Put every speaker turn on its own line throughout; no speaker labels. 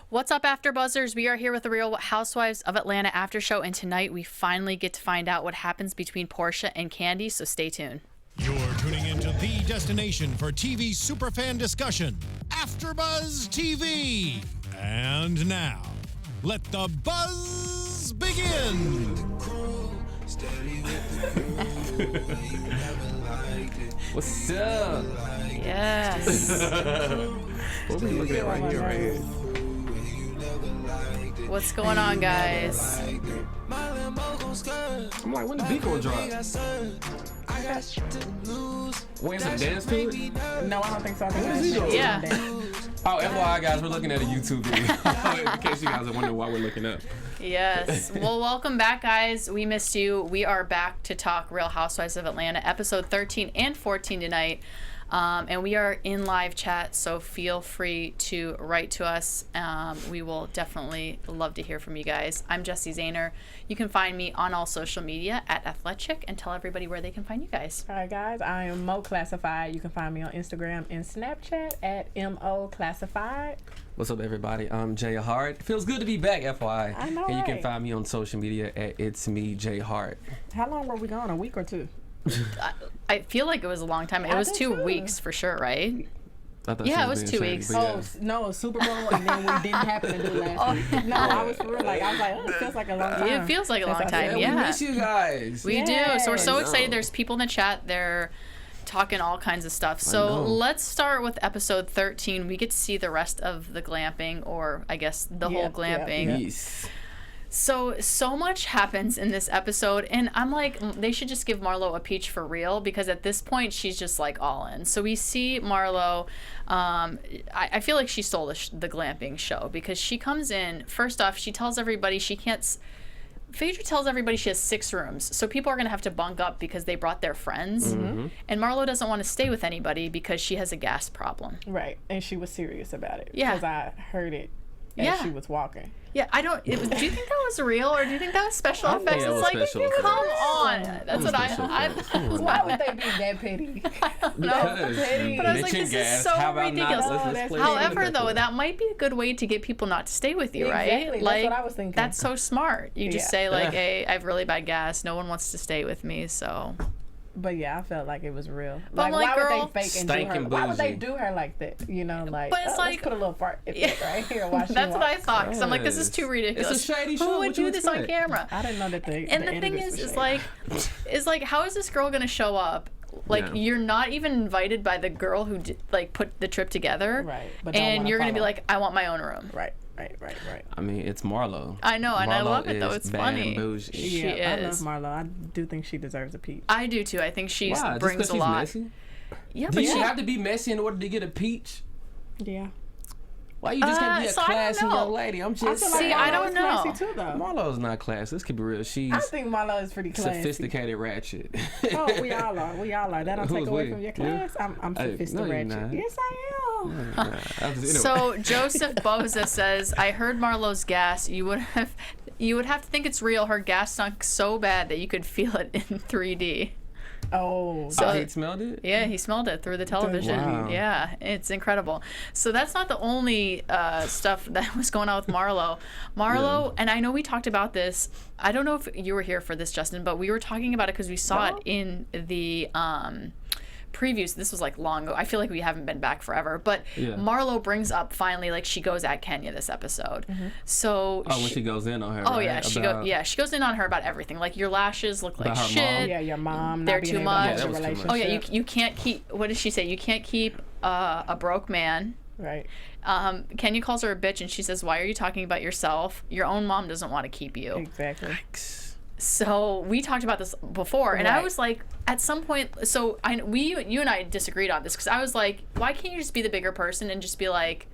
What's up, AfterBuzzers? We are here with the Real Housewives of Atlanta after show, and tonight we finally get to find out what happens between Portia and Kandi, so stay tuned.
You're tuning into the destination for TV superfan discussion, AfterBuzz TV. And now, let the buzz begin.
What's up?
Yes.
What are we looking at right here?
What's going on, guys?
I'm like, when the beat gonna drop? Wait, some dance to it?
No, I don't think so. I think
What is he doing?
Yeah.
Oh, FYI, guys, we're looking at a YouTube video. In case you guys are wondering why we're looking up.
Yes. Well, welcome back, guys. We missed you. We are back to talk Real Housewives of Atlanta, episode 13 and 14 tonight. And we are in live chat, so feel free to write to us. We will definitely love to hear from you guys. I'm Jessie Zahner. You can find me on all social media at Athletic, and tell everybody where they can find you guys.
All right, guys. I am Mo Classified. You can find me on Instagram and Snapchat at MO Classified.
What's up, everybody? I'm Jay Hart. Feels good to be back, FYI.
I know,
And you can
right?
find me on social media at It's Me, Jay Hart.
How long were we gone? A week or two?
I feel like it was a long time. It
I
was
think
2
so.
weeks for sure, right?
I thought
Yeah,
she
it was
being
2
shady,
weeks.
but yeah.
Oh, no, Super Bowl, and then we didn't happen to do last week. No, I was for real. Like, I was like, oh, it feels like a long time.
It feels like a long
Since I
time,
said
yeah.
We miss you guys.
We do. So we're so
I know.
excited. There's people in the chat. They're talking all kinds of stuff. So
know.
let's start with episode 13. We get to see the rest of the glamping, or I guess the whole
Yeah,
glamping.
yeah.
Yes.
So much happens in this episode, and I'm like, they should just give Marlo a peach for real, because at this point she's just like all in. So we see Marlo. I feel like she stole the glamping show, because she comes in. First off, she tells everybody she can't. Phaedra tells everybody she has 6 rooms, so people are gonna have to bunk up because they brought their friends.
Mm-hmm.
And Marlo doesn't want to stay with anybody because she has a gas problem.
Right, and she was serious about it.
Yeah.
Because I heard it as
Yeah.
she was walking.
Yeah, do you think that was real, or do you think that was special effects?
think it
It's
was
like,
special
come
effects.
on. That's what
special
I
effects.
Why would they be that petty?
Because
petty.
But I was like,
mention
this is
gas.
so
How about
ridiculous.
Not? Let's
That's
play
However,
it.
though, that might be a good way to get people not to stay with you, right?
Exactly, that's
Like,
what I was thinking.
that's so smart. You just
Yeah.
say, like,
Yeah.
hey, I have really bad gas. No one wants to stay with me, so.
But yeah, I felt like it was real.
But I'm like,
why
girl,
would they fake and do her?
Stinking
Why would they
bougie.
do her like that? You know, like,
But it's
let's
like-
put a little fart effect right here while she
That's what I
walks.
thought, because I'm like, this is too
Yes.
ridiculous.
It's a shady
Who
show.
would
What you
do this on
expect?
camera?
I didn't know that
And the thing is like, how is this girl gonna show up? Like,
Yeah.
you're not even invited by the girl who put the trip together,
Right, but don't
and
wanna
you're gonna be
follow.
like, I want my own room.
Right.
I mean, it's Marlo.
I know, and I
Marlo
love it though.
is
It's
bad
funny.
and bougie.
She
Yeah, I love
is.
Marlo. I do think she deserves a peach.
I do too. I think she
Why? Just
brings
'cause
a
she's
lot.
messy?
Yeah,
Do
but
you
she,
have to be messy in order to get a peach?
Yeah.
Why you just can't be a
so I don't
classy
know.
young lady? I'm
I
just
feel like
See,
Marlo
I don't
is
know.
classy too, though.
Marlo's not classy. Let's keep it real. She's
I think Marlo is pretty classy.
sophisticated ratchet.
Oh, we all are. We all are. That don't take
Who's
away
we?
from your
You?
class. I'm
Hey, no,
sophisticated.
you're not.
Yes, I am.
Anyway.
So Joseph Boza says, I heard Marlo's gas. You would have to think it's real. Her gas stunk so bad that you could feel it in 3D.
Oh,
So-
he smelled it?
Yeah, he smelled it through the television.
Wow.
Yeah, it's incredible. So that's not the only stuff that was going on with Marlo. Marlo, and I know we talked about this. I don't know if you were here for this, Justin, but we were talking about it because we saw it in the previews. This was like long ago. I feel like we haven't been back forever. But
Yeah.
Marlo brings up finally, like, she goes at Kenya this episode. So
Oh, when she goes in on her.
oh
right?
yeah, she goes in on her about everything. Like, your lashes look like
About her
shit.
mom?
yeah, your mom.
They're
not being
too
able to
much.
have
Yeah,
a
that was too much.
relationship.
Oh yeah, you can't keep. What does she say? You can't keep a broke man.
Right.
Kenya calls her a bitch, and she says, "Why are you talking about yourself? Your own mom doesn't want to keep you."
Exactly.
So we talked about this before, and I
Right.
was like, at some point, so you and I disagreed on this, because I was like, why can't you just be the bigger person and just be like,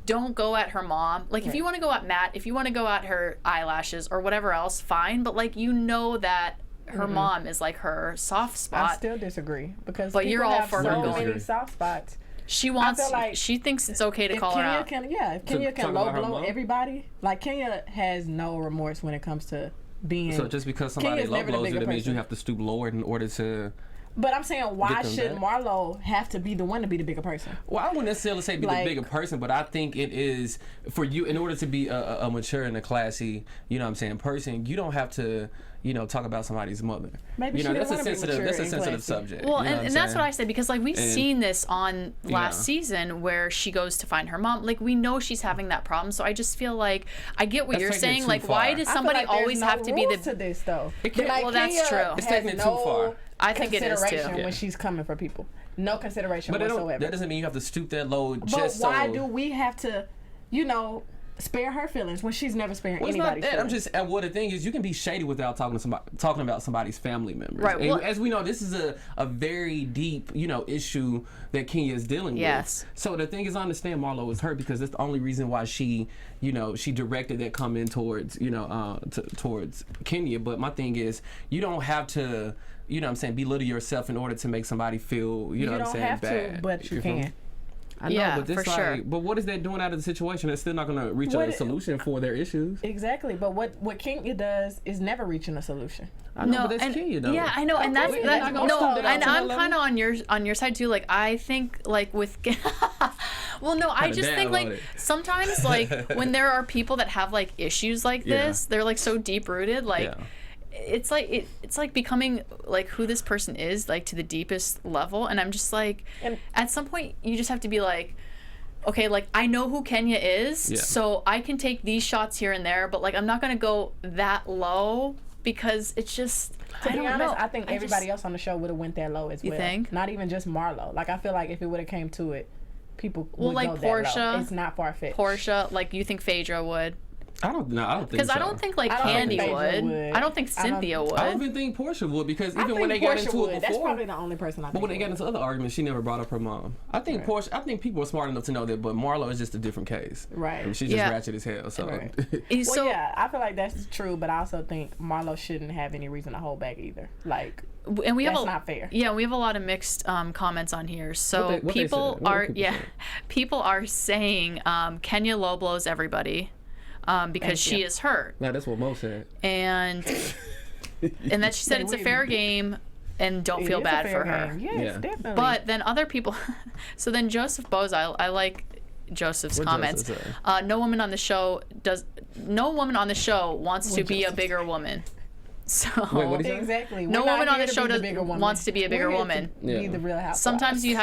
don't go at her mom. Like, if you want to go at Matt, if you want to go at her eyelashes or whatever else, fine. But like, you know that her mom is like her soft
I
spot.
still disagree because
But
people
you're all
have
for
so
her
many
going.
soft spots.
She wants.
feel like
she thinks it's okay to
If
call her
Kenya
out.
can, if Kenya
talk
can
about
low
her
blow
mom?
everybody, like Kenya has no remorse when it comes to being.
So just because somebody
Kenya's
low
never the
blows you,
bigger
that means you
person.
have to stoop lower in order to
But I'm saying, why
Get them
should
back.
Marlo have to be the one to be the bigger person?
Well, I wouldn't necessarily say be
Like-
the bigger person, but I think it is for you, in order to be a mature and a classy, you know what I'm saying, person, you don't have to, talk about somebody's mother.
Maybe
you
she
know,
didn't
that's a
wanna be
sensitive
mature
that's a
and
sensitive
classy.
subject.
Well,
you know
and that's what I said, because like we've seen this on last
Yeah.
season where she goes to find her mom. Like we know she's having that problem, so I just feel like I get what
That's
you're
taking it
saying.
too
Like,
far.
why
I
does
I feel
somebody
like there's
always
no
have to be
rules
the?
to this though?
can't-
well, that's
Kenya
true.
It's
has
taking it too
no
far.
I think it is, too.
consideration
Yeah.
when she's coming for people. No consideration
But
whatsoever.
that doesn't mean you have to stoop that low
But
just
why
so.
do we have to, spare her feelings when she's never sparing
Well, it's not
anybody's
that. I'm
feelings?
just. Well, the thing is, you can be shady without talking about somebody's family members.
Right,
And
well-
as we know, this is a very deep, issue that Kenya is dealing
Yes.
with. So the thing is, I understand Marlo is hurt because that's the only reason why she directed that comment towards, towards Kenya. But my thing is, you don't have to, belittle yourself in order to make somebody feel,
You
what I'm
don't
saying,
have
bad.
to, but you
feel me?
can.
I know,
Yeah,
but this
for sure.
But what is that doing out of the situation? It's still not going to reach
What
a
it-
solution for their issues.
Exactly, but what Kenya does is never reaching a solution.
I know,
No,
but that's
and
Kenya, though.
yeah, I know, and that's
Okay,
that.
we're not gonna
No,
stop that
and
to that
I'm
level.
kind of on your side too. Like I think like with, well, no, I
Kinda
just think
dab
like
on it.
sometimes like when there are people that have like issues like
Yeah.
this, they're like so deep rooted, like.
Yeah.
It's like it's like becoming like who this person is, like to the deepest level, and I'm just like,
And-
at some point you just have to be like, okay, like I know who Kenya is,
Yeah.
so I can take these shots here and there, but like I'm not gonna go that low because it's just
To
I
be
don't
honest,
know.
I think
I
everybody
just-
else on the show would have went that low as
You
well.
think?
Not even just Marlo. Like I feel like if it would have came to it, people would
like
go that low.
Portia-
It's not far fetched.
Portia, like you think Phaedra would?
I don't think
Because
so.
I don't think like
I don't think
Candy
Phaedra
would.
would.
I don't think
I don't-
Cynthia would.
I don't even think Portia would because
I
even
think
when they
Portia
got into
would.
it
That's
before,
probably the only person I think.
but when they got
would.
into other arguments, she never brought up her mom. I think
Right.
Portia. I think people are smart enough to know that, but Marlo is just a different case.
Right.
I mean, she's just
Yeah.
ratchet as hell. So.
Right.
He's
Well,
so
yeah, I feel like that's true, but I also think Marlo shouldn't have any reason to hold back either. Like,
and we have
that's
a,
not fair.
Yeah, we have a lot of mixed comments on here. So
What they
people
said? What
are
people
yeah,
said?
people are saying Kenya low blows everybody because she
you.
is hurt,
No, that's what Mo said.
and that she said it's a fair game and don't feel
It is a
bad
fair
for her.
game. Yes,
Yeah.
definitely.
But then other people, so then Joseph Bose, I like Joseph's
What
comments.
Joseph
No woman on the show wants to
What
be a
Joseph
bigger woman. So
Wait, what did he say?
exactly.
No
We're not
woman on
here
the
to
show
be the
does-
bigger woman.
wants to be a bigger
We're here
woman.
To be
Yeah.
the Real Housewives.
sometimes you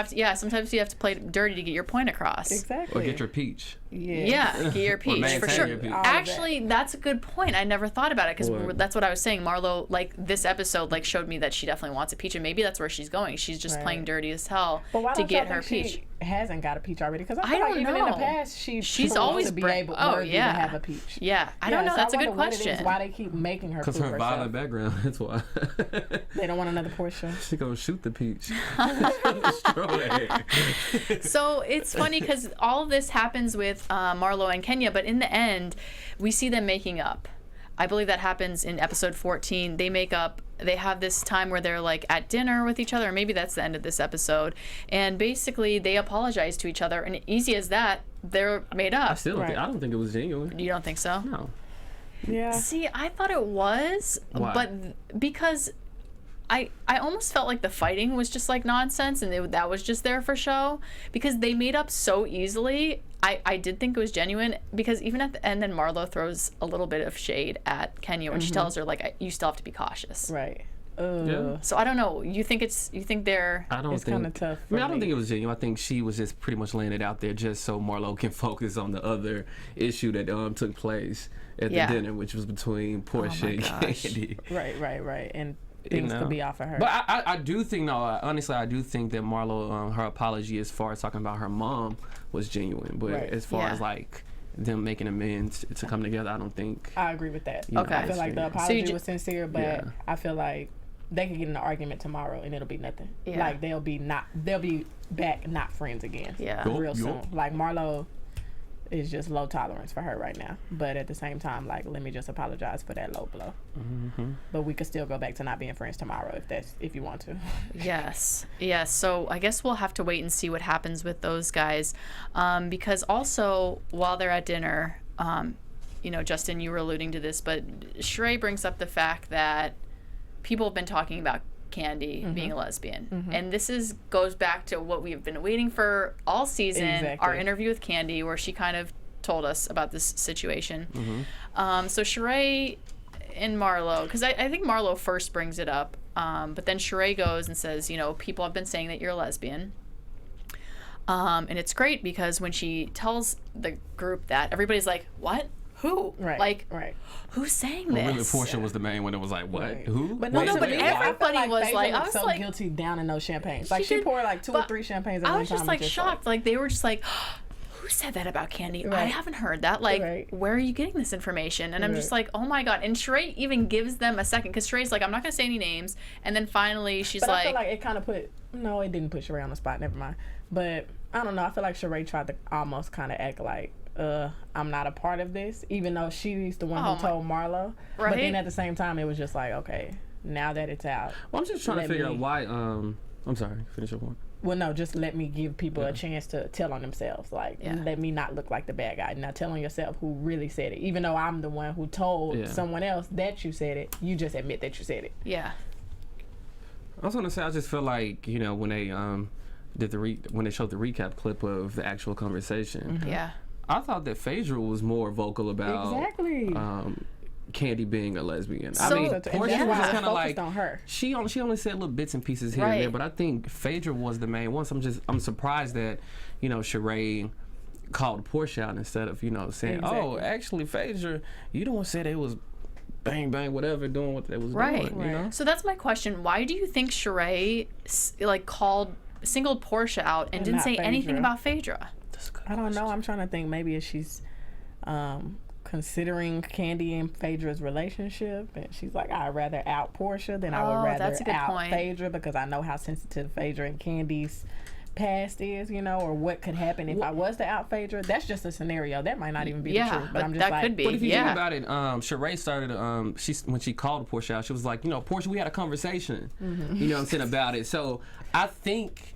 have to play dirty to get your point across.
Exactly.
Or get your peach.
Yeah, get your peach for
maintain
sure.
your peach.
All of that.
Actually, that's a good point. I never thought about it because
What?
that's what I was saying. Marlo, like this episode, like showed me that she definitely wants a peach, and maybe that's where she's going. She's just
Right.
playing dirty as hell
But why
to
don't
get
y'all
her
think
peach.
She hasn't got a peach already because I
I
feel like
don't
even in the
know.
past
She's
proved
always
to be
bra-
able
oh,
worthy
yeah.
to have a peach.
Yeah, I don't know.
so
That's a
I
good
wonder what it is,
question.
why they keep making her
Because
prove
her
herself.
violent background, that's why.
They don't want another Portia.
She gonna shoot the peach. Destroy it.
So it's funny because all of this happens with Marlo and Kenya, but in the end, we see them making up. I believe that happens in episode 14. They make up. They have this time where they're like at dinner with each other, or maybe that's the end of this episode. And basically, they apologize to each other, and easy as that, they're made up.
I don't think it was genuine.
You don't think so?
No.
Yeah.
See, I thought it was,
Why?
but because I almost felt like the fighting was just like nonsense and that was just there for show because they made up so easily. I did think it was genuine because even at the end, then Marlo throws a little bit of shade at Kenya when she tells her like you still have to be cautious.
Right.
Yeah.
So I don't know. You think they're
I don't
It's
think.
kinda tough
I mean,
for
I don't
me.
think it was genuine. I think she was just pretty much laying it out there just so Marlo can focus on the other issue that took place at
Yeah.
the dinner, which was between Portia and
gosh.
Candy.
Right. And things
know.
could be off of her.
But I do think, no, honestly, I do think that Marlo, her apology as far as talking about her mom was genuine. But
Right.
as far
Yeah.
as like them making amends to come together, I don't think.
I agree with that.
know,
Okay.
I feel like the
So
apology
ju-
was sincere, but
Yeah.
I feel like they could get in an argument tomorrow and it'll be nothing.
Yeah.
Like they'll be back not friends again.
Yeah.
Yup,
Real soon.
yup.
Like Marlo is just low tolerance for her right now. But at the same time, like let me just apologize for that low blow.
Mm-hmm.
But we could still go back to not being friends tomorrow if you want to.
Yes. So I guess we'll have to wait and see what happens with those guys, because also while they're at dinner, Justin, you were alluding to this, but Sheree brings up the fact that people have been talking about Candy being a lesbian. And this goes back to what we've been waiting for all season, our interview with Candy, where she kind of told us about this situation. So Sheree and Marlo, because I think Marlo first brings it up, but then Sheree goes and says, you know, people have been saying that you're a lesbian. And it's great because when she tells the group that, everybody's like, what? Who? Like, who's saying this?
Really, Portia was the main one that was like, what? Who?
But
no,
no,
but everybody was like, I was
so
like,
guilty down in those champagnes. Like, she poured like 2 or 3 champagnes at one time.
I was just like shocked. Like, they were just like, who said that about Candy? I haven't heard that. Like, where are you getting this information? And I'm just like, oh my God. And Sheree even gives them a second, because Sheree's like, I'm not going to say any names. And then finally she's like,
I feel like it kind of no, it didn't put Sheree on the spot. Never mind. But I don't know. I feel like Sheree tried to almost kind of act like, I'm not a part of this, even though she's the one who told Marlo. But then at the same time, it was just like, okay, now that it's out.
Well, I'm just trying to figure out why. I'm sorry, finish your point.
Well, no, just let me give people a chance to tell on themselves. Like, let me not look like the bad guy. Now, tell on yourself who really said it. Even though I'm the one who told someone else that you said it, you just admit that you said it.
Yeah.
I was gonna say, I just feel like, you know, when they when they showed the recap clip of the actual conversation.
Yeah.
I thought that Phaedra was more vocal about Candy being a lesbian.
So,
I mean, Portia was just kind of like
on her.
She only said little bits and pieces here and there, but I think Phaedra was the main one. So I'm surprised that, you know, Sheree called Portia out instead of, you know, saying, oh, actually, Phaedra, you don't want to say they was bang bang whatever doing what they was doing. You know?
So that's my question. Why do you think Sheree like singled Portia out and didn't say anything about Phaedra?
I don't know. I'm trying to think. Maybe if she's considering Candy and Phaedra's relationship, and she's like, I'd rather out Portia than I would rather out Phaedra, because I know how sensitive Phaedra and Candy's past is, you know, or what could happen if I was to out Phaedra. That's just a scenario. That might not even be the truth. But I'm just
that
like,
could be.
But if you think about it, Sheree started. When she called Portia out, she was like, you know, Portia, we had a conversation. You know what I'm saying about it. So I think,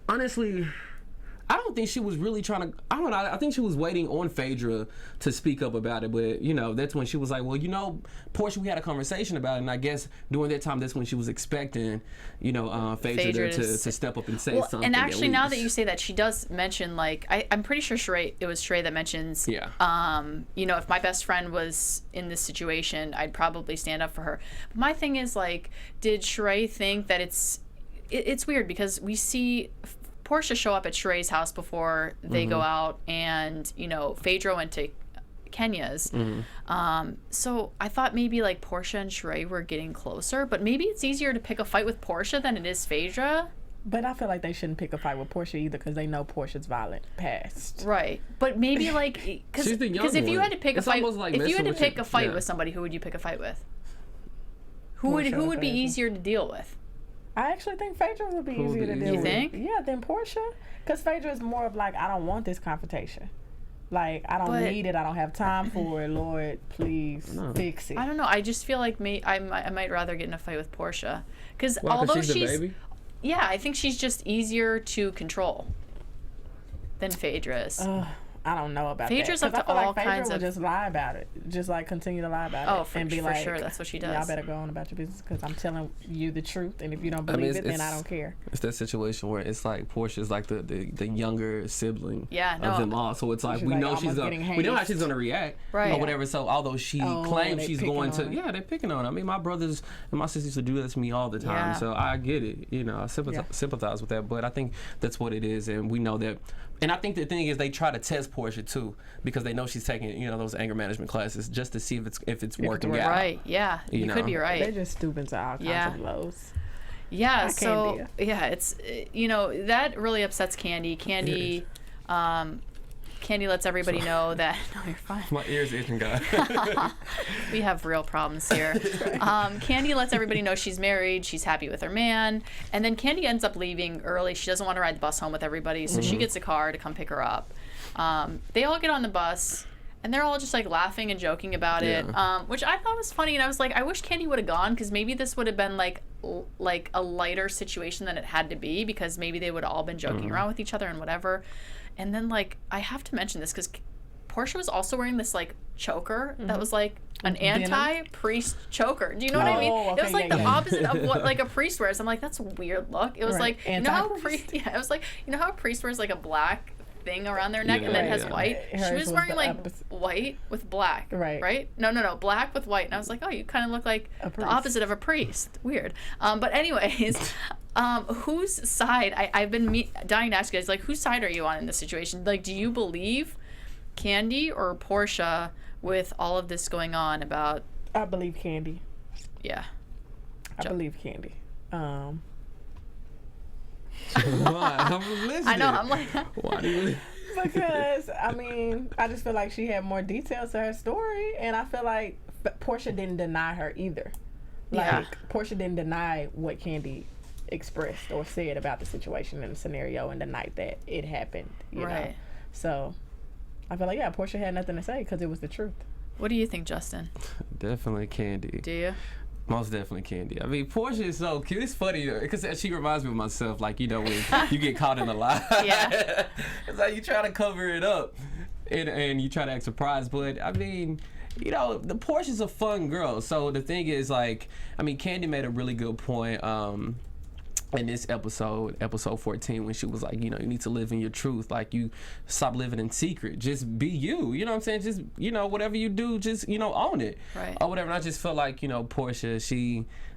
honestly, I don't think she was really trying to. I don't know. I think she was waiting on Phaedra to speak up about it. But, you know, that's when she was like, well, you know, Portia, we had a conversation about it. And I guess during that time, that's when she was expecting, you know, Phaedra to step up and say something.
And actually, now that you say that, she does mention, like, I'm pretty sure it was Sheree that mentions, you know, if my best friend was in this situation, I'd probably stand up for her. But my thing is, like, did Sheree think that it's weird because we see Portia show up at Sheree's house before they go out, and, you know, Phaedra went to Kenya's. So I thought maybe like Portia and Sheree were getting closer, but maybe it's easier to pick a fight with Portia than it is Phaedra.
But I feel like they shouldn't pick a fight with Portia either, because they know Portia's violent past.
Right, but maybe like because if you had to pick a fight, if you had to pick a fight with somebody, who would you pick a fight with? Who would be easier to deal with?
I actually think Phaedra would be easier to deal with.
You think?
Yeah, than Portia. Because Phaedra is more of like, I don't want this confrontation. Like, I don't need it. I don't have time for it. Lord, please fix it.
I don't know. I just feel like I might rather get in a fight with Portia. Because although she's the baby? Yeah, I think she's just easier to control than Phaedra is.
I don't know about
Phaedra's
that.
up to all kinds
Phaedra
of.
would just lie about it. Just like continue to lie about it. And be like,
sure, that's what she does.
Y'all better go on about your business, because I'm telling you the truth. And if you don't believe it, then I don't care.
It's that situation where it's like Portia's like the younger sibling
of
them all. So it's like we know how she's gonna react or whatever. So although she claims she's going to, they're picking on her. I mean, my brothers and my sisters used to do that to me all the time. So I get it. You know, I sympathize with that. But I think that's what it is, and we know that. And I think the thing is, they try to test Portia too, because they know she's taking, you know, those anger management classes just to see if it's working out.
Right? Yeah, you could be right.
They're just stooping to all kinds of lows.
Yeah. So it's, you know, that really upsets Candy. Candy lets everybody know that. No, you're fine.
My ears itching, guys.
We have real problems here. Candy lets everybody know she's married. She's happy with her man. And then Candy ends up leaving early. She doesn't want to ride the bus home with everybody, so she gets a car to come pick her up. They all get on the bus, and they're all just like laughing and joking about it, which I thought was funny. And I was like, I wish Candy would have gone, because maybe this would have been like a lighter situation than it had to be, because maybe they would have all been joking around with each other and whatever. And then, like, I have to mention this because Portia was also wearing this like choker that was like an anti-priest choker. Do you know what I mean?
Okay,
it was like the opposite of what like a priest wears. I'm like, that's a weird look. It was like, you know how it was like, you know how a priest wears like a black thing around their neck and then has white. She was wearing like white with black. Right? No, black with white. And I was like, oh, you kind of look like the opposite of a priest. Weird. But anyways, whose side? I've been dying to ask you guys, like, whose side are you on in this situation? Like, do you believe Kandi or Portia with all of this going on about?
I believe Kandi.
Yeah.
I believe Kandi.
I'm listening.
I know. I'm like,
why do you?
Because I mean, I just feel like she had more details to her story, and I feel like Portia didn't deny her either. Like Portia didn't deny what Kandi expressed or said about the situation and the scenario and the night that it happened. You know? So I feel like Portia had nothing to say because it was the truth.
What do you think, Justin?
Definitely Kandi.
Do you?
Most definitely Kandi. I mean, Portia is so cute. It's funny because she reminds me of myself. Like, you know, when you get caught in a lie.
Yeah.
It's like you try to cover it up and you try to act surprised. But, I mean, you know, the Portia's a fun girl. So the thing is, like, I mean, Kandi made a really good point in this episode 14, when she was like, you know, you need to live in your truth. Like, you stop living in secret. Just be you. You know what I'm saying? Just, you know, whatever you do, just, you know, own it.
Right.
Or whatever. And I just felt like, you know, Portia,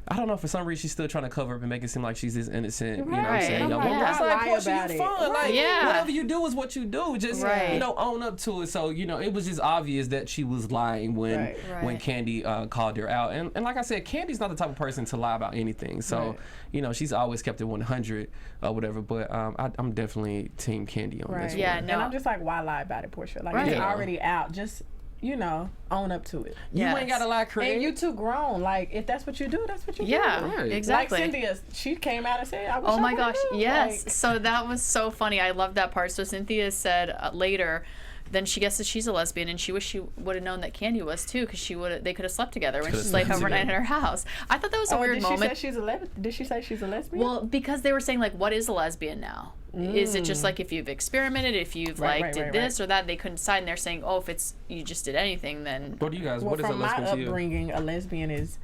I don't know, for some reason she's still trying to cover up and make it seem like she's this innocent. You know what I'm saying?
Right.
But it's like, Portia, you fun. Like,
yeah.
Whatever you do is what you do. Just, you know, own up to it. So, you know, it was just obvious that she was lying when Kandi called her out. And like I said, Candy's not the type of person to lie about anything. So, you know, she's always kept it 100 or whatever. But I'm definitely team Kandi on this one.
Yeah, no.
And I'm just like, why lie about it, Portia? Like, it's already out. Just, you know, own up to it.
You ain't got to lie, Craig.
And you too grown. Like, if that's what you do, that's what you do.
Yeah, exactly.
Like Cynthia, she came out and said, I wish
oh my
I
gosh,
knew.
yes.
Like,
so that was so funny. I loved that part. So Cynthia said later, then she guesses she's a lesbian, and she wished she would have known that Kandi was too, because they could have slept together when she stayed overnight at her house. I thought that was a weird moment.
Did she say she's a lesbian?
Well, because they were saying, like, what is a lesbian now? Is it just like if you've experimented, if you've did this or that? They couldn't decide, and they're saying, oh, if it's you just did anything, then.
What do you guys? What is a lesbian
to you? From my upbringing, a lesbian is,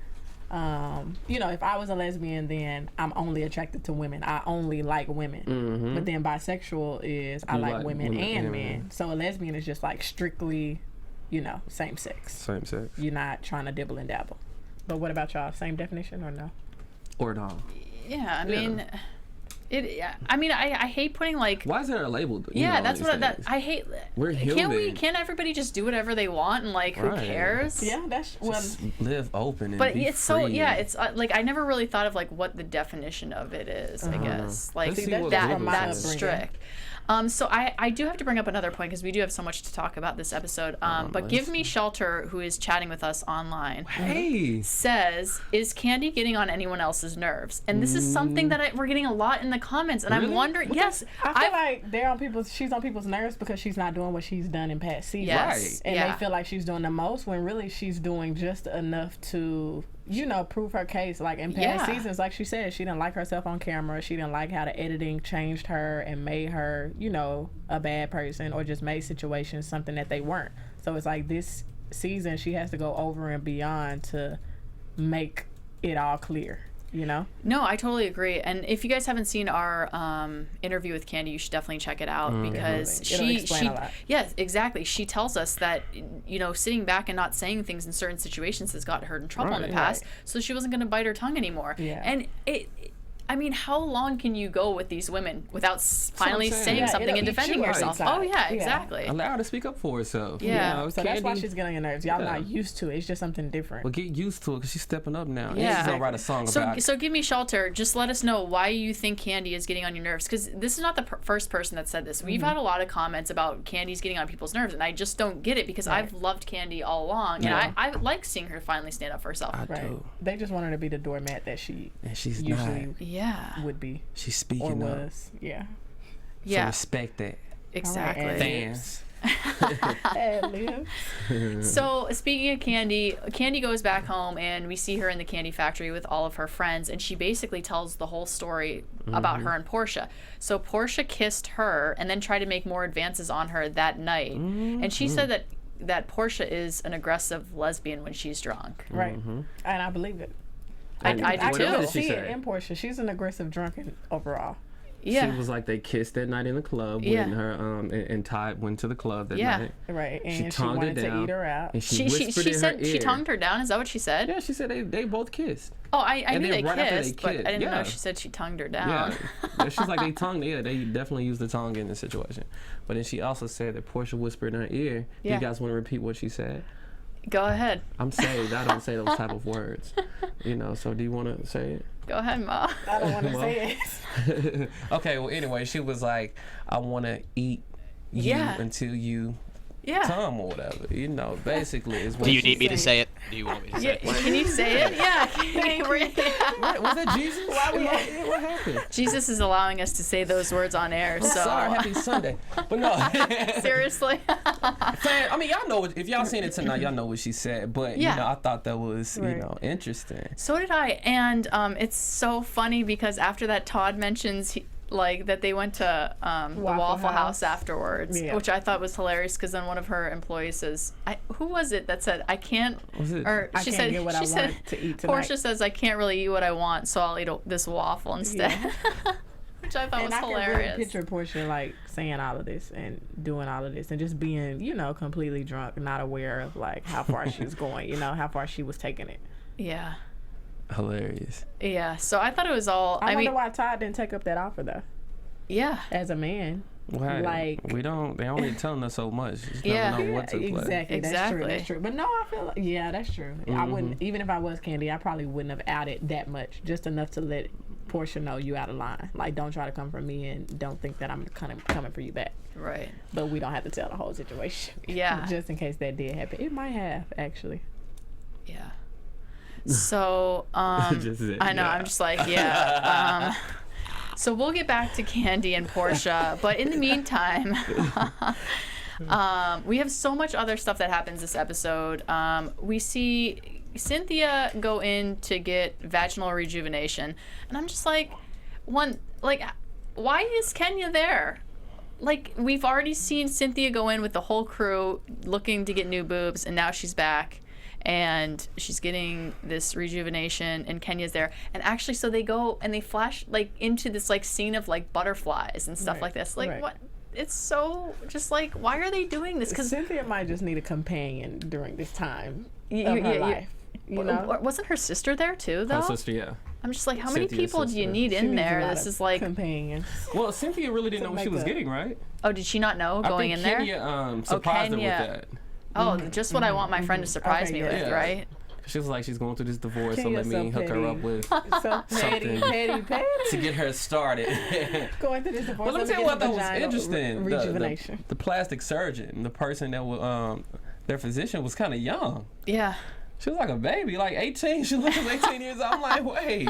you know, if I was a lesbian, then I'm only attracted to women. I only like women. Mm-hmm. But then bisexual is I like women and men. So a lesbian is just like strictly, you know, same sex.
Same sex.
You're not trying to dibble and dabble. But what about y'all? Same definition or no?
Or no?
Yeah, I mean. I mean, I hate putting like.
Why is there a label?
That's what I hate.
We're human.
Can't everybody just do whatever they want and like who cares?
Yeah, that's
just live open. And
but
be
it's
free.
so it's like I never really thought of like what the definition of it is. I guess like that's strict. So I do have to bring up another point because we do have so much to talk about this episode. But Give Me Shelter, who is chatting with us online, says, is Kandi getting on anyone else's nerves? And this is something that we're getting a lot in the comments, and I'm wondering. Yes,
I feel like she's on people's nerves because she's not doing what she's done in past seasons,
yes.
And they feel like she's doing the most when really she's doing just enough to, you know, prove her case. Like in past seasons, like she said, she didn't like herself on camera. She didn't like how the editing changed her and made her, you know, a bad person, or just made situations something that they weren't. So it's like this season she has to go over and beyond to make it all clear, you know?
No, I totally agree. And if you guys haven't seen our interview with Kandi, you should definitely check it out because she
a lot.
Yes, exactly. She tells us that, you know, sitting back and not saying things in certain situations has got her in trouble in the past, so she wasn't going to bite her tongue anymore.
Yeah.
And I mean, how long can you go with these women without finally saying something and defending yourself? Oh, yeah, exactly.
Allow her to speak up for herself.
Yeah.
You know,
so that's why she's getting on your nerves. Y'all not used to it. It's just something different.
Well, get used to it because she's stepping up now.
Yeah.
And she's going to write a song about it.
So Give Me Shelter. Just let us know why you think Kandi is getting on your nerves, because this is not the first person that said this. We've had a lot of comments about Kandi's getting on people's nerves, and I just don't get it because I've loved Kandi all along, and I like seeing her finally stand up for herself.
I do.
They just want her to be the doormat that she's usually would be.
She's speaking
or was.
up.
Yeah.
So respect that.
Exactly.
Fans.
So speaking of Kandi goes back home, and we see her in the candy factory with all of her friends, and she basically tells the whole story about her and Portia. So Portia kissed her and then tried to make more advances on her that night. And she said that that Portia is an aggressive lesbian when she's drunk.
Right. And I believe it.
I do too.
I see it in Portia. She's an aggressive drunken overall.
Yeah.
She was like, they kissed that night in the club when her and Ty went to the club that night.
Right. And she
tongued
wanted
it down,
to eat her out.
And she said
she tongued her down. Is that what she said?
Yeah, she said they both kissed.
Oh, I knew they
right
kissed, but I didn't know she said she tongued her down.
Yeah. She's like, they tongued. Yeah, they definitely used the tongue in this situation. But then she also said that Portia whispered in her ear. Do you guys want to repeat what she said?
Go ahead.
I'm saved. I don't say those type of words. So do you want to say it?
Go ahead, Ma.
I don't want to say it.
Okay, well, anyway, she was like, I want to eat you until you come or whatever. Basically is what
do you need me to say it? Do you want me to say it?
Can you say it? Yeah.
Was that Jesus? What happened?
Jesus is allowing us to say those words on air. So
sorry, happy Sunday. But no.
Seriously.
I mean, y'all know, if y'all seen it tonight, y'all know what she said. But, I thought that was, interesting.
So did I. And it's so funny because after that, Todd mentions that they went to the Waffle House afterwards, which I thought was hilarious because then one of her employees says, who was it that said, I can't, or she said,
get what I want to eat tonight.
Portia says, I can't really eat what I want, so I'll eat this waffle instead. Which I thought was hilarious. And I can really picture
Portia saying all of this and doing all of this and just being, completely drunk, not aware of how far she was going, how far she was taking it.
Yeah.
Hilarious.
Yeah, so I thought it was all.
I wonder why Todd didn't take up that offer though.
Yeah.
As a man.
Right. We don't. They only telling us so much. Just never know what to play.
Exactly. That's true. But no, I feel that's true. I wouldn't, even if I was Candy, I probably wouldn't have outed that much, just enough to let Portia know you out of line. Don't try to come for me and don't think that I'm coming for you back.
Right.
But we don't have to tell the whole situation.
Yeah.
Just in case that did happen. It might have actually.
Yeah. So, I know, I'm just like, so we'll get back to Candy and Portia, but in the meantime, we have so much other stuff that happens this episode. We see Cynthia go in to get vaginal rejuvenation, and I'm just like, why is Kenya there? We've already seen Cynthia go in with the whole crew looking to get new boobs, and now she's back. And she's getting this rejuvenation, and Kenya's there. And actually, so they go and they flash into this scene of butterflies and stuff like this. What? It's so just why are they doing this? Because
Cynthia might just need a companion during this time of her life.
Wasn't her sister there too, though?
Her sister, yeah.
I'm just how many people do you need in there? This is
companions.
Well, Cynthia really didn't know what she was getting, right?
Oh, did she not know going in there?
Kenya surprised her with that.
Oh, just what I want my friend to surprise me with, right?
She was like, she's going through this divorce, so let me hook her up with
something
to get her started.
Going through this divorce.
Well, let me tell you what that was interesting.
Rejuvenation.
The plastic surgeon, the person that was their physician, was kind of young.
Yeah.
She was like a baby, 18. She looked 18 years old. I'm like, wait,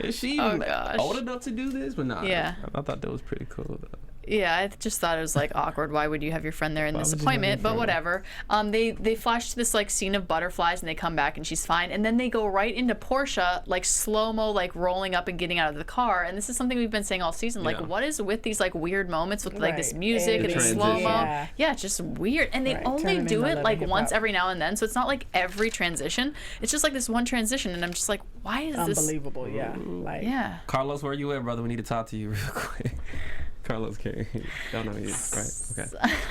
is she even old enough to do this? But nah, I thought that was pretty cool though.
Yeah, I just thought it was awkward. Why would you have your friend there in this appointment? But whatever. They flash to this scene of butterflies, and they come back, and she's fine. And then they go right into Portia, slow mo, rolling up and getting out of the car. And this is something we've been saying all season. What is with these weird moments with this music and the slow mo? Yeah, it's just weird. And they only do it once every now and then, so it's not every transition. It's just this one transition, and I'm just why is this
unbelievable? Yeah,
Carlos, where you at, brother? We need to talk to you real quick. Carlos can't. Y'all know you, right? Okay.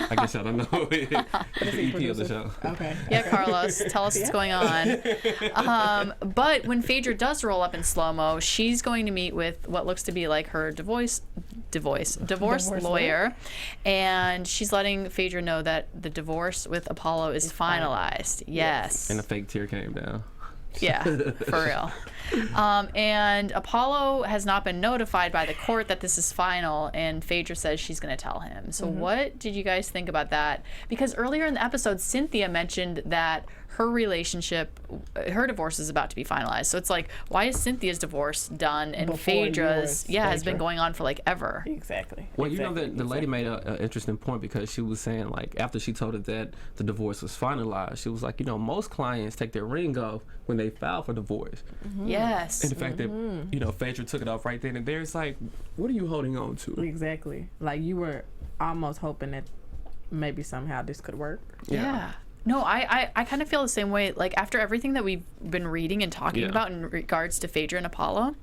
I guess y'all don't know. It's the EP of the show.
Okay.
Yeah, Carlos, tell us what's going on. But when Phaedra does roll up in slow-mo, she's going to meet with what looks to be her divorce lawyer, and she's letting Phaedra know that the divorce with Apollo is finalized. Yes.
And a fake tear came down.
Yeah, for real. And Apollo has not been notified by the court that this is final, and Phaedra says she's going to tell him. So what did you guys think about that? Because earlier in the episode, Cynthia mentioned that her divorce is about to be finalized. So it's why is Cynthia's divorce done and Phaedra's has been going on for ever?
Exactly.
Well, you know that the lady made an interesting point, because she was saying after she told her that the divorce was finalized, she was like, most clients take their ring off when they file for divorce.
Yes.
And the fact that Phaedra took it off right then and there, it's what are you holding on to?
Exactly. You were almost hoping that maybe somehow this could work.
Yeah. No, I kind of feel the same way. Like, after everything that we've been reading and talking about in regards to Phaedra and Apollo,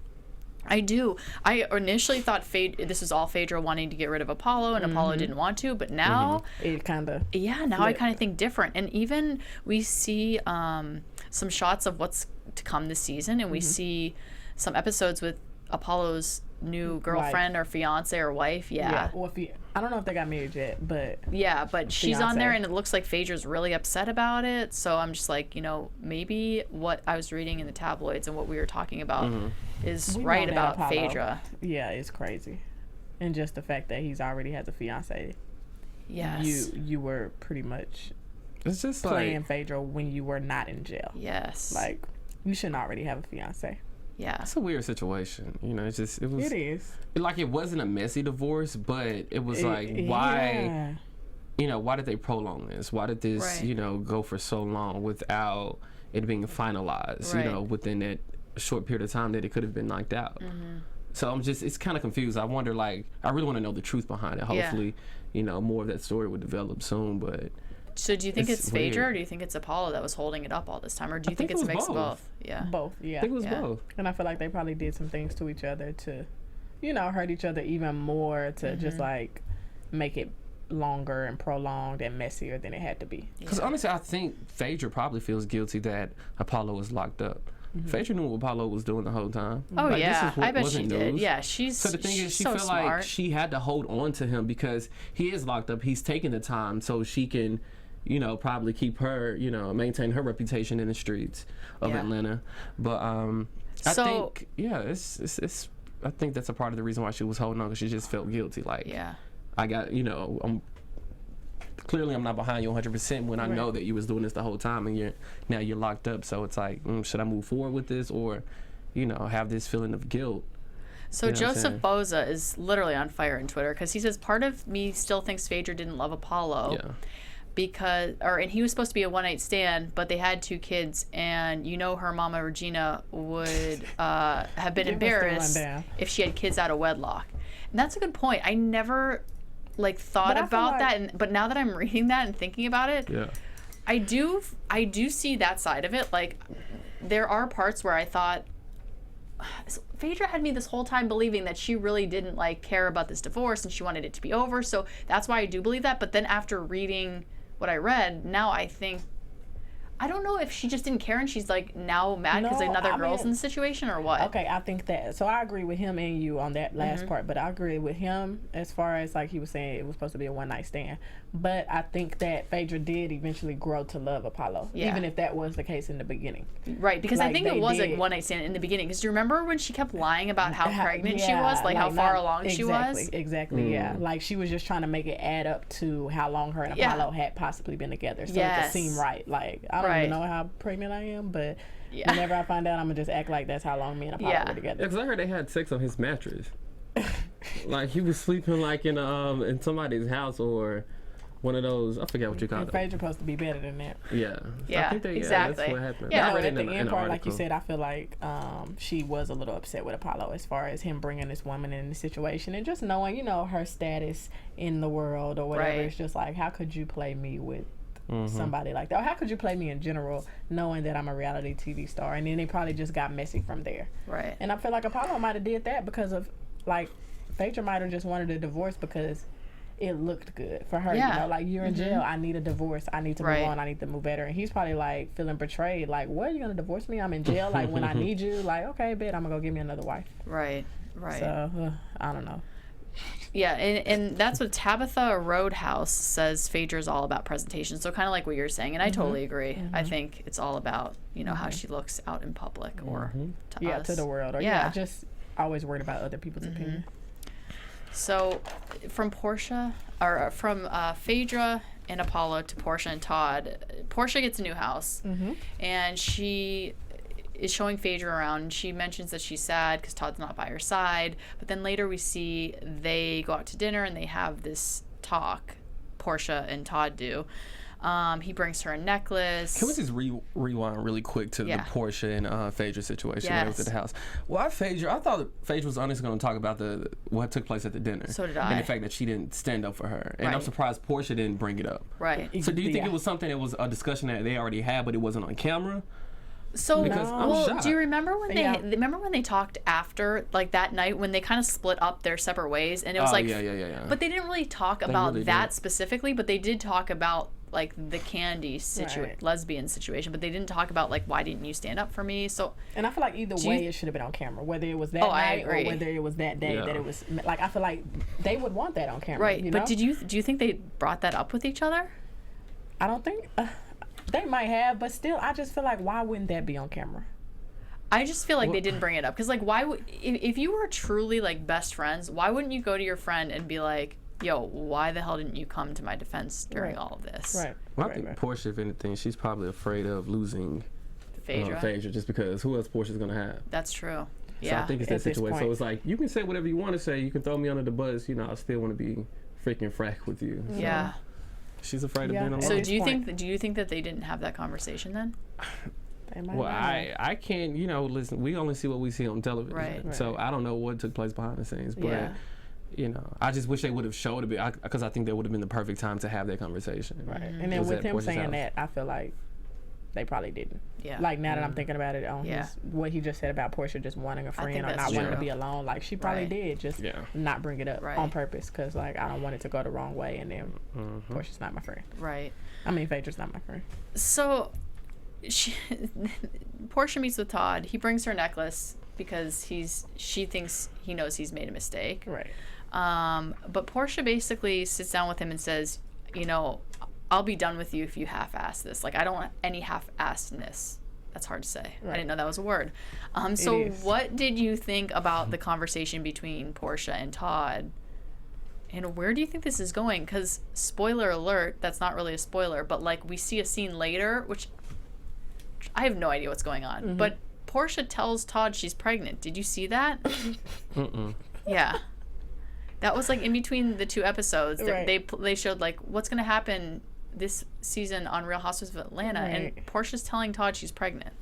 I do. I initially thought this was all Phaedra wanting to get rid of Apollo, and Apollo didn't want to, but now...
It kind of...
Yeah, now I kind of think different. And even we see some shots of what's to come this season, and we see some episodes with Apollo's new girlfriend or fiance or wife.
Well, I don't know if they got married yet, but
she's on there, and it looks like Phaedra's really upset about it. So I'm just like, maybe what I was reading in the tabloids and what we were talking about is right about Apollo. Phaedra.
Yeah, it's crazy, and just the fact that he's already has a fiance.
Yes,
you were pretty much
it's just
playing Phaedra when you were not in jail.
Yes,
like you shouldn't already have a fiance.
Yeah,
it's a weird situation. It is. It wasn't a messy divorce, but it was why. Why did they prolong this? Why did this go for so long without it being finalized? Within that short period of time that it could have been knocked out. So it's kind of confused. I wonder, I really want to know the truth behind it. Hopefully, more of that story would develop soon. But
so, do you think it's Phaedra, or do you think it's Apollo that was holding it up all this time, or do you think it's a mix of both? Yeah,
both. Yeah,
I think it was both.
And I feel like they probably did some things to each other to, hurt each other even more to just make it longer and prolonged and messier than it had to be.
Because honestly, I think Phaedra probably feels guilty that Apollo was locked up. Phaedra knew what Apollo was doing the whole time.
Oh, I bet she did. Yeah,
so the thing is, she
so
felt
smart.
like she had to hold on to him because he is locked up. He's taking the time so she can, probably keep her, maintain her reputation in the streets of Atlanta. But I think, I think that's a part of the reason why she was holding on, because she just felt guilty. I got, clearly I'm not behind you 100% when I know that you was doing this the whole time, and you're locked up. So it's like, should I move forward with this, or have this feeling of guilt?
So Joseph Boza is literally on fire on Twitter, because he says, part of me still thinks Phaedra didn't love Apollo and he was supposed to be a one-night stand, but they had 2 kids, and her mama Regina would have been embarrassed if she had kids out of wedlock. And that's a good point. I never thought about that, but now that I'm reading that and thinking about it, I do see that side of it. There are parts where I thought Phaedra had me this whole time believing that she really didn't care about this divorce, and she wanted it to be over. So that's why I do believe that. But then after reading what I read, now I think, I don't know if she just didn't care and she's now mad because another girl's in the situation, or what.
Okay, I think that. So I agree with him and you on that last part, but I agree with him as far as he was saying it was supposed to be a one-night stand. But I think that Phaedra did eventually grow to love Apollo, even if that was the case in the beginning.
Right, because I think it was a one-night stand in the beginning. Because do you remember when she kept lying about how pregnant she was, how far along she was?
Exactly, yeah. She was just trying to make it add up to how long her and Apollo had possibly been together, so it could seem right. I don't even know how pregnant I am, but whenever I find out, I'm gonna just act like that's how long me and Apollo were together.
Because I heard they had sex on his mattress. He was sleeping in somebody's house, or one of those, I forget what you call it.
Phaedra's supposed to be better than that.
Yeah.
Yeah,
I think
exactly.
That's what happened.
Yeah,
I read
at the
in
end part, like you
article.
said, I feel like she was a little upset with Apollo as far as him bringing this woman in the situation, and just knowing, her status in the world or whatever. It's just how could you play me with somebody like that? Or how could you play me in general, knowing that I'm a reality TV star? And then they probably just got messy from there.
Right.
And I feel like Apollo might have did that because of, Phaedra might have just wanted a divorce because it looked good for her. You're in jail, I need a divorce, I need to move on, I need to move better. And he's probably feeling betrayed, what, are you gonna divorce me? I'm in jail, when I need you, okay, bet I'm gonna go get me another wife.
Right.
So I don't know.
Yeah, and that's what Tabitha Roadhouse says. Phaedra's all about presentation. So kind of like what you're saying, and I totally agree. I think it's all about how she looks out in public or to us.
To the world, or just always worried about other people's opinion.
So from Phaedra and Apollo to Portia and Todd, Portia gets a new house, and she is showing Phaedra around, and she mentions that she's sad because Todd's not by her side. But then later we see they go out to dinner and they have this talk, Portia and Todd do. He brings her a necklace.
Can we just rewind really quick to the Portia and Phaedra situation when they was at the house? Why Phaedra? I thought Phaedra was honestly going to talk about what took place at the dinner.
So did I.
And the fact that she didn't stand up for her. And I'm surprised Portia didn't bring it up.
Right.
So do you think it was something that was a discussion that they already had, but it wasn't on camera?
So,
because
do you remember when they talked after, like that night when they kind of split up their separate ways, and it was
yeah.
But they didn't really talk about that specifically, but they did talk about like the Candy lesbian situation, but they didn't talk about like why didn't you stand up for me? So,
and I feel like either way it should have been on camera, whether it was that night or whether it was that day that it was. Like I feel like they would want that on camera,
right?
You
but
know?
do you think they brought that up with each other?
I don't think. They might have, but still, I just feel like why wouldn't that be on camera?
I just feel like they didn't bring it up because, like, why would if you were truly like best friends, why wouldn't you go to your friend and be like, "Yo, why the hell didn't you come to my defense during all of this?"
Right.
Well, I think Portia, if anything, she's probably afraid of losing
Phaedra,
just because who else Portia's gonna have?
That's true.
So I think it's that situation. So it's like you can say whatever you want to say. You can throw me under the bus. You know, I still want to be freaking frack with you. So.
Yeah.
She's afraid of being alone.
So do you think that they didn't have that conversation then?
Well, I can't, listen, we only see what we see on television.
Right.
So I don't know what took place behind the scenes, but I just wish they would have showed a bit because I think that would have been the perfect time to have that conversation.
Right. And then with him saying that, I feel like they probably didn't.
Yeah.
Like now that I'm thinking about it on what he just said about Portia just wanting a friend or not wanting to be alone, like she probably did just not bring it up on purpose because like I don't want it to go the wrong way and then Portia's not my friend.
Right.
I mean Phaedra's not my friend.
So Portia meets with Todd. He brings her a necklace because she thinks he knows he's made a mistake.
Right.
But Portia basically sits down with him and says, I'll be done with you if you half-ass this. Like, I don't want any half-assedness. That's hard to say. Right. I didn't know that was a word. So what did you think about the conversation between Portia and Todd? And where do you think this is going? Because, spoiler alert, that's not really a spoiler, but, like, we see a scene later, which I have no idea what's going on. Mm-hmm. But Portia tells Todd she's pregnant. Did you see that? Yeah. That was, like, in between the two episodes. They showed, like, what's going to happen this season on Real Housewives of Atlanta, and Portia's telling Todd she's pregnant.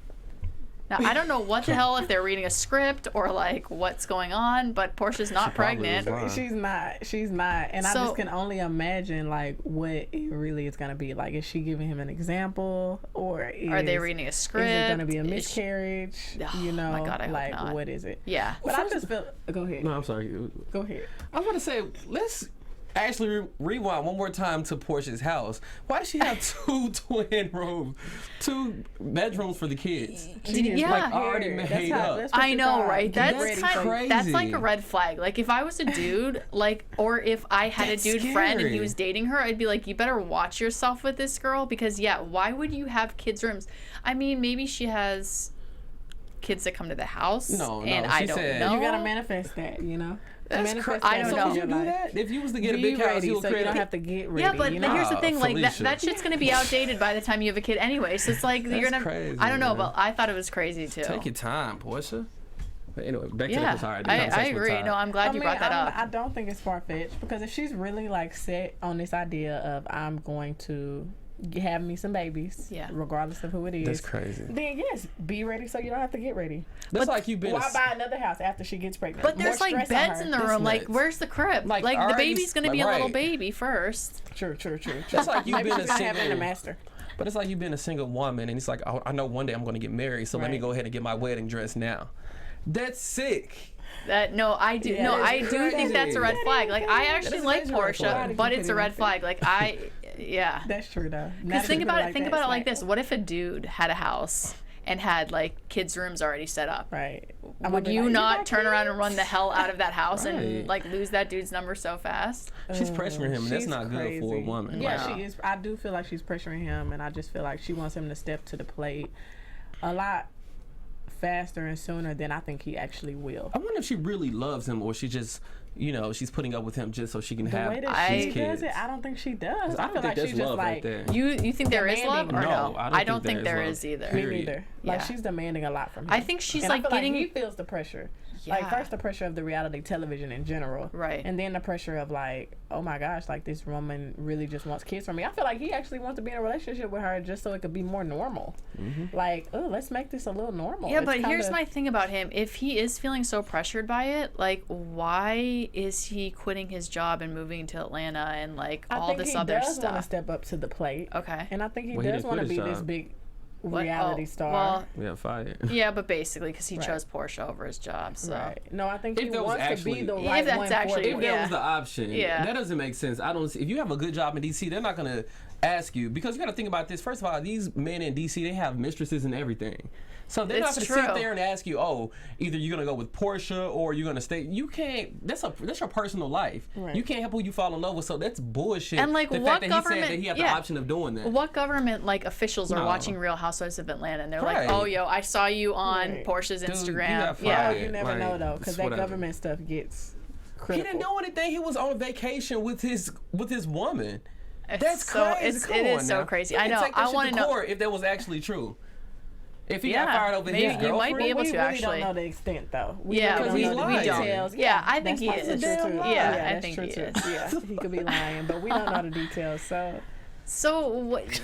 Now, I don't know what the hell if they're reading a script or, like, what's going on, but Portia's not pregnant.
She's not. And I just can only imagine, like, what it really is going to be. Like, is she giving him an example? Or are
they reading a script?
Is it going to be a miscarriage?
My God, I hope not.
What is it?
Yeah.
But I just feel... Go ahead.
No, I'm sorry.
Go ahead.
I was going to say, let's... actually rewind one more time to Portia's house. Why does she have two twin rooms, 2 bedrooms for the kids? Like already made up.
I know, right? That's crazy. That's like a red flag. Like if I was a dude, like, or if I had a dude friend and he was dating her, I'd be like, you better watch yourself with this girl because why would you have kids' rooms? I mean, maybe she has kids that come to the house.
No,
and I don't know.
You gotta manifest that,
That's I don't know.
Would you do that? If you was to get a big house, you would
so you don't have to get ready.
Yeah, but here's the thing: like that shit's gonna be outdated by the time you have a kid anyway. So it's like you're gonna.
Crazy,
I don't know, but I thought it was crazy too.
Take your time, Portia. But anyway, back to the episode.
I agree. No, I'm glad you brought that up.
I don't think it's far fetched because if she's really like set on this idea of I'm going to have me some babies, regardless of who it is.
That's crazy.
Then yes, be ready so you don't have to get ready.
That's like you've been.
Why buy another house after she gets pregnant?
But there's like beds in the room. Like, where's the crib? Like the baby's gonna be a little baby first.
True.
That's like you've been a single.
Master.
But it's like you've been a single woman, and it's like I know one day I'm going to get married, so let me go ahead and get my wedding dress now. That's sick.
I do think that's a red flag. Like I actually like Portia, but it's a red flag. Like
That's true though.
Because think about it like this: what if a dude had a house and had like kids' rooms already set up?
Right.
Would you not turn around and run the hell out of that house and like lose that dude's number so fast?
She's pressuring him, and that's not good for a woman.
Yeah, she is. I do feel like she's pressuring him, and I just feel like she wants him to step to the plate a lot faster and sooner than I think he actually will.
I wonder if she really loves him, or she just, she's putting up with him just so she can have
the way that
these
she
kids.
does it, I don't think she does.
I feel like she's just like
you think there is love or
no?
I don't think there is either.
Me neither. Like she's demanding a lot from him.
I think she's
and
like
I feel
getting.
Like he feels the pressure. Like, first the pressure of the reality television in general.
Right.
And then the pressure of, like, oh my gosh, like, this woman really just wants kids from me. I feel like he actually wants to be in a relationship with her just so it could be more normal. Like, oh, let's make this a little normal.
Yeah, but here's my thing about him. If he is feeling so pressured by it, like, why is he quitting his job and moving to Atlanta and, like, all this other stuff?
I think he does want to step up to the plate.
Okay.
And I think he does want to be this big reality star.
Well,
yeah, fired.
Yeah, but basically because he chose Portia over his job. So.
Right. No, I think he wants to be the right one.
If that
was the option, that doesn't make sense. I don't. If you have a good job in DC, they're not gonna ask you, because you got to think about this. First of all, these men in DC, they have mistresses and everything. So they're not going to sit there and ask you, oh, either you're going to go with Portia or you're going to stay. You can't. That's your personal life. Right. You can't help who you fall in love with. So that's bullshit.
And like,
the
what
fact
government?
That he said that he had the option of doing that.
What government like officials are watching Real Housewives of Atlanta and they're like, oh, yo, I saw you on Portia's Instagram.
You never know though, because that government stuff gets critical.
He didn't do anything. He was on vacation with his woman. That's crazy.
It is so crazy. I know. I want to know
if that was actually true. If he got fired over his girlfriend,
you might be able to actually.
We don't know the extent though.
We don't know the details. Yeah, I think he is.
Yeah,
I think he is.
Yeah, he could be lying, but we don't know the details.
So what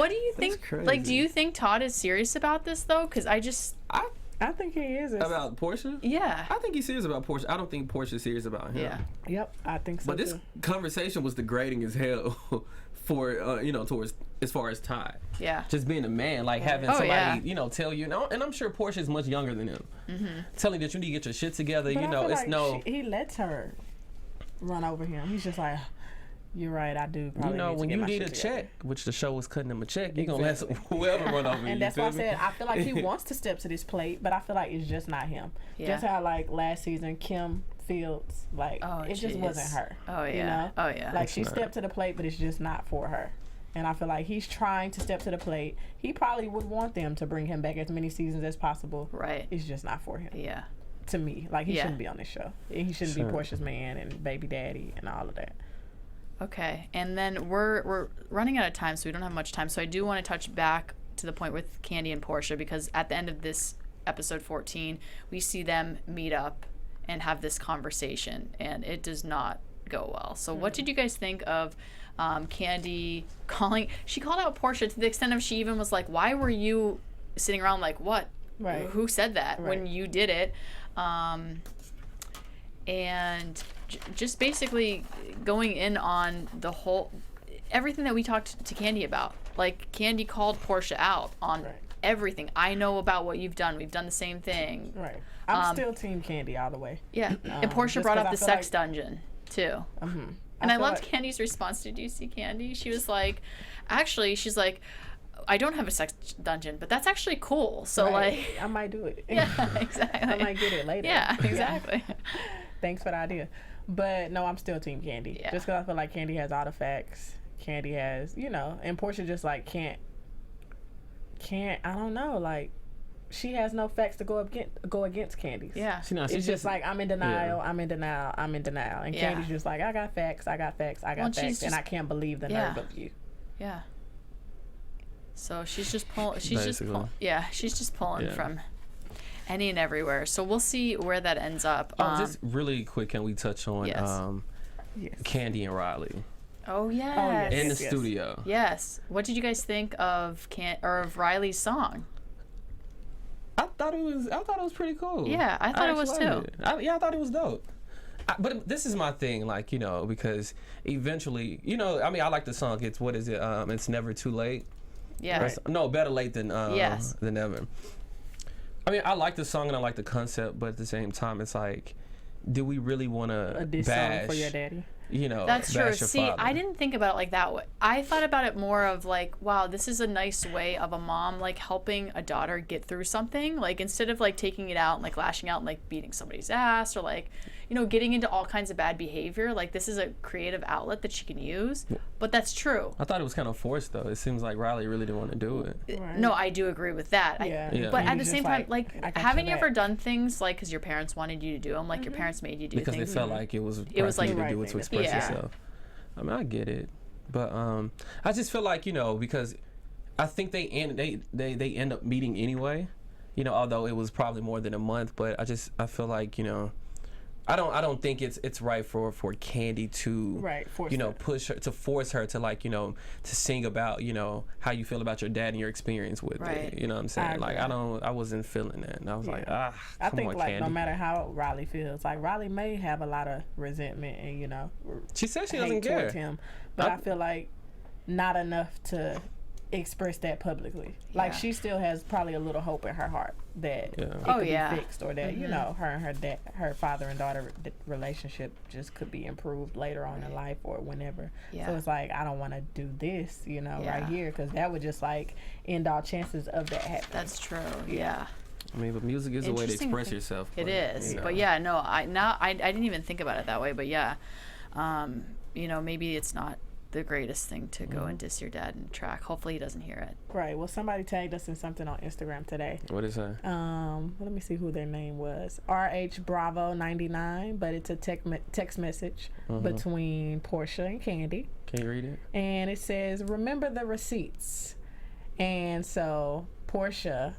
do you think? Like, do you think Todd is serious about this though? Because
I think he is.
About Portia?
Yeah.
I think he's serious about Portia. I don't think Portia's serious about him.
Yeah.
Yep, I think so.
But this conversation was degrading as hell for towards as far as Todd.
Yeah.
Just being a man, like having somebody, tell you, and I'm sure Portia's much younger than him. Telling you that you need to get your shit together,
but it's like he lets her run over him. He's just like, you're right, I do probably need
when
to
you
get
need a check, which the show was cutting him a check, you're going to let whoever run over you.
And that's why I said, I feel like he wants to step to this plate, but I feel like it's just not him. Yeah. Just how, like, last season, Kim Fields, like, it just wasn't her.
Oh, yeah.
You know?
Oh, yeah.
Like, she stepped to the plate, but it's just not for her. And I feel like he's trying to step to the plate. He probably would want them to bring him back as many seasons as possible.
Right.
It's just not for him.
Yeah.
To me. Like, he shouldn't be on this show. He shouldn't be Portia's man and baby daddy and all of that.
Okay, and then we're running out of time, so we don't have much time. So I do want to touch back to the point with Kandi and Portia, because at the end of this episode 14, we see them meet up and have this conversation, and it does not go well. So what did you guys think of Kandi she called out Portia to the extent of she even was like, why were you sitting around like, what?
Right.
Who said that when you did it? And just basically going in on the whole everything that we talked to Kandi about. Like, Kandi called Portia out on everything. I know about what you've done. We've done the same thing.
Right. I'm still team Kandi all the way.
Yeah. And Portia brought up the sex dungeon too. And I loved Candy's response. Did you see Kandi? She was like, actually, she's like, I don't have a sex dungeon, but that's actually cool. So like,
I might do it.
Yeah, exactly.
I might get it later.
Yeah, exactly.
Thanks for the idea. But no, I'm still team Kandi.
Yeah.
Just because I feel like Kandi has all the facts. Kandi has, and Portia just like can't. I don't know, like, she has no facts to go against Candy's.
Yeah.
It's just like, I'm in denial, I'm in denial. And Candy's just like, I got facts, and I can't believe the nerve of you.
Yeah. So she's just pulling. She's just pulling from any and everywhere. So we'll see where that ends up.
Just really quick, can we touch on Kandi and Riley?
Oh yes.
In the studio.
Yes. What did you guys think of Riley's song?
I thought it was pretty cool.
Yeah, I thought it was too.
I thought it was dope. But this is my thing, like, because eventually, I like the song. It's it's Never Too Late.
Yeah.
No, better late than never. I mean, I like the song and I like the concept, but at the same time, it's like, do we really want to bash
song for your daddy?
That's true. See,
father?
I didn't think about it like that way. I thought about it more of like, wow, this is a nice way of a mom like helping a daughter get through something. Like, instead of like taking it out and like lashing out and like beating somebody's ass or like, getting into all kinds of bad behavior. Like, this is a creative outlet that she can use. But that's true.
I thought it was kind of forced though. It seems like Riley really didn't want to do it.
Right. No, I do agree with that. But at the same time, like, haven't you ever done things like because your parents wanted you to do them? Like, your parents made you do
because
things.
They felt like it was like to do it to express yourself. I mean, I get it, but I just feel like because I think they end up meeting anyway, although it was probably more than a month, but I feel like, I don't think it's right for Kandi to force her to like, to sing about, how you feel about your dad and your experience with it. You know what I'm saying? I wasn't feeling that. And I was like, I think
like
Kandi.
No matter how Riley feels, like Riley may have a lot of resentment and,
she says she doesn't care.
Him, but I feel like not enough to express that publicly. Like she still has probably a little hope in her heart that it could be fixed, or that her and her father and daughter relationship just could be improved later on in life or whenever. So it's like, I don't want to do this, right here, because that would just like end all chances of that happening.
That's true. Yeah.
I mean, but music is a way to express yourself.
It is, but I didn't even think about it that way. But maybe it's not the greatest thing to go and diss your dad in track. Hopefully he doesn't hear it.
Right. Well, somebody tagged us in something on Instagram today.
What is that?
Let me see who their name was. RH Bravo 99, but it's a text message between Portia and Kandi.
Can you read it?
And it says, "Remember the receipts." And so Portia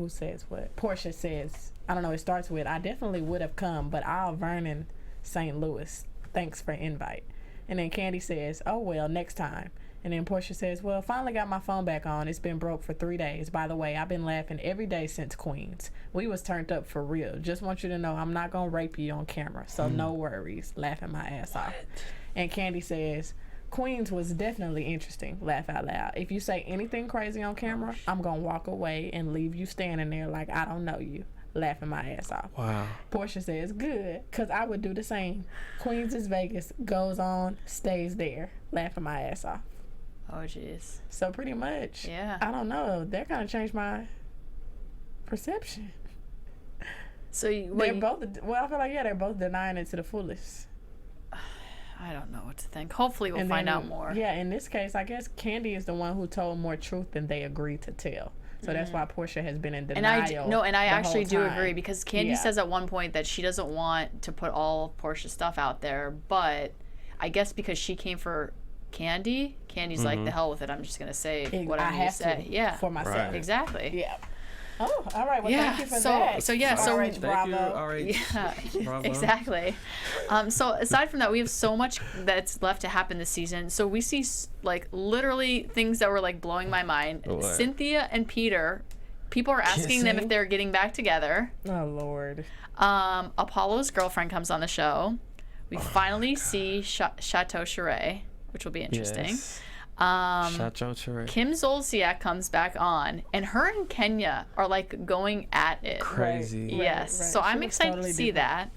says, I don't know, it starts with, "I definitely would have come, but I'll Vernon, St. Louis. Thanks for invite." And then Kandi says, "Oh, well, next time." And then Portia says, "Well, finally got my phone back on. It's been broke for 3 days. By the way, I've been laughing every day since Queens. We was turned up for real. Just want you to know I'm not going to rape you on camera. So no worries." Laughing my ass off. And Kandi says, "Queens was definitely interesting. Laugh out loud. If you say anything crazy on camera, I'm going to walk away and leave you standing there like I don't know you." Laughing my ass off.
Wow.
Portia says, "Good, because I would do the same. Queens is Vegas. Goes on, stays there." Laughing my ass off.
Oh, jeez.
So pretty much, I don't know. That kind of changed my perception. So I feel like, they're both denying it to the fullest.
I don't know what to think. Hopefully we'll find out more.
Yeah, in this case, I guess Kandi is the one who told more truth than they agreed to tell. So that's why Portia has been in denial.
And I actually do agree, because Kandi says at one point that she doesn't want to put all Portia's stuff out there, but I guess because she came for Candy's like, the hell with it. I'm just gonna say whatever I have say.
To for myself.
Right.
Exactly.
Yeah. Oh, all right. Well, thank you for that.
Thank
Bravo.
you.
Yeah,
Bravo.
Exactly. So aside from that, we have so much that's left to happen this season. So we see like literally things that were like blowing my mind.
What?
Cynthia and Peter. People are asking them if they're getting back together.
Oh Lord.
Apollo's girlfriend comes on the show. We finally see Chateau Charest, which will be interesting.
Yes.
Chateau Charest. Kim Zolciak comes back on, and her and Kenya are like going at it.
Crazy.
Right. Yes. Right. So I'm excited to see that.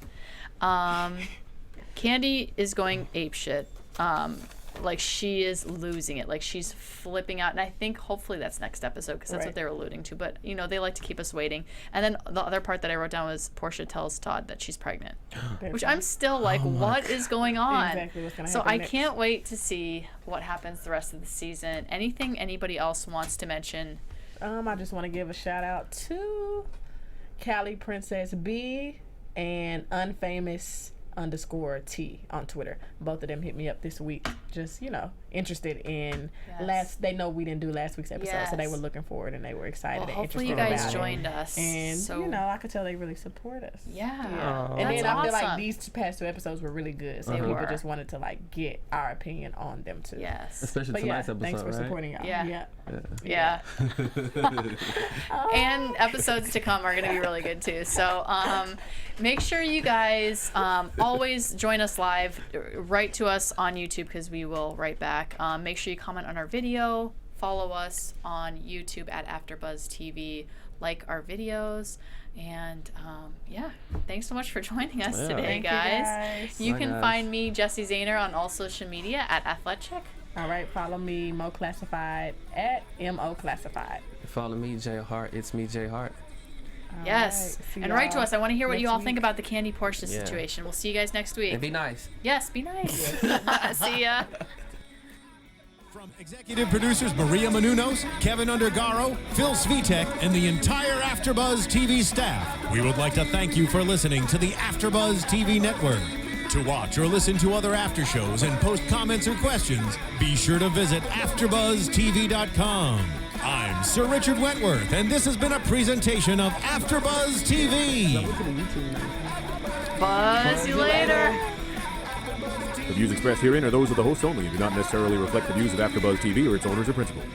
Kandi is going apeshit. Like she is losing it. Like she's flipping out, and I think hopefully that's next episode, because that's what they were alluding to. But they like to keep us waiting. And then the other part that I wrote down was Portia tells Todd that she's pregnant, which I'm still like, what is going on?
Exactly what's gonna
so
happen
I
next.
Can't wait to see what happens the rest of the season. Anything anybody else wants to mention?
I just want to give a shout out to Callie Princess B and Unfamous _T on Twitter. Both of them hit me up this week, just interested in they know we didn't do last week's episode, so they were looking forward and they were excited and
hopefully
interested.
You guys joined us,
and I could tell they really support us.
And
then I feel like these past 2 episodes were really good, so people just wanted to like get our opinion on them too.
Especially tonight's episode.
Thanks for supporting y'all.
And episodes to come are going to be really good too. So make sure you guys always join us live. Write to us on YouTube, because we will write back. Make sure you comment on our video. Follow us on YouTube at AFTERBUZZ TV. Like our videos. And thanks so much for joining us today, guys. You can find me, Jessie Zahner, on all social media at Athletic.
All right, follow me, Mo Classified, at MO Classified.
Follow me, J Hart. It's me, J Hart.
Yes. And write to us. I want to hear what you all think about the Kandi Portia situation. We'll see you guys next week.
And be nice.
Yes, be nice. See ya.
From executive producers Maria Menounos, Kevin Undergaro, Phil Svitek, and the entire AfterBuzz TV staff, we would like to thank you for listening to the AfterBuzz TV network. To watch or listen to other after shows and post comments or questions, be sure to visit AfterBuzzTV.com. I'm Sir Richard Wentworth, and this has been a presentation of AfterBuzz TV.
Buzz you later.
The views expressed herein are those of the hosts only and do not necessarily reflect the views of AfterBuzz TV or its owners or principals.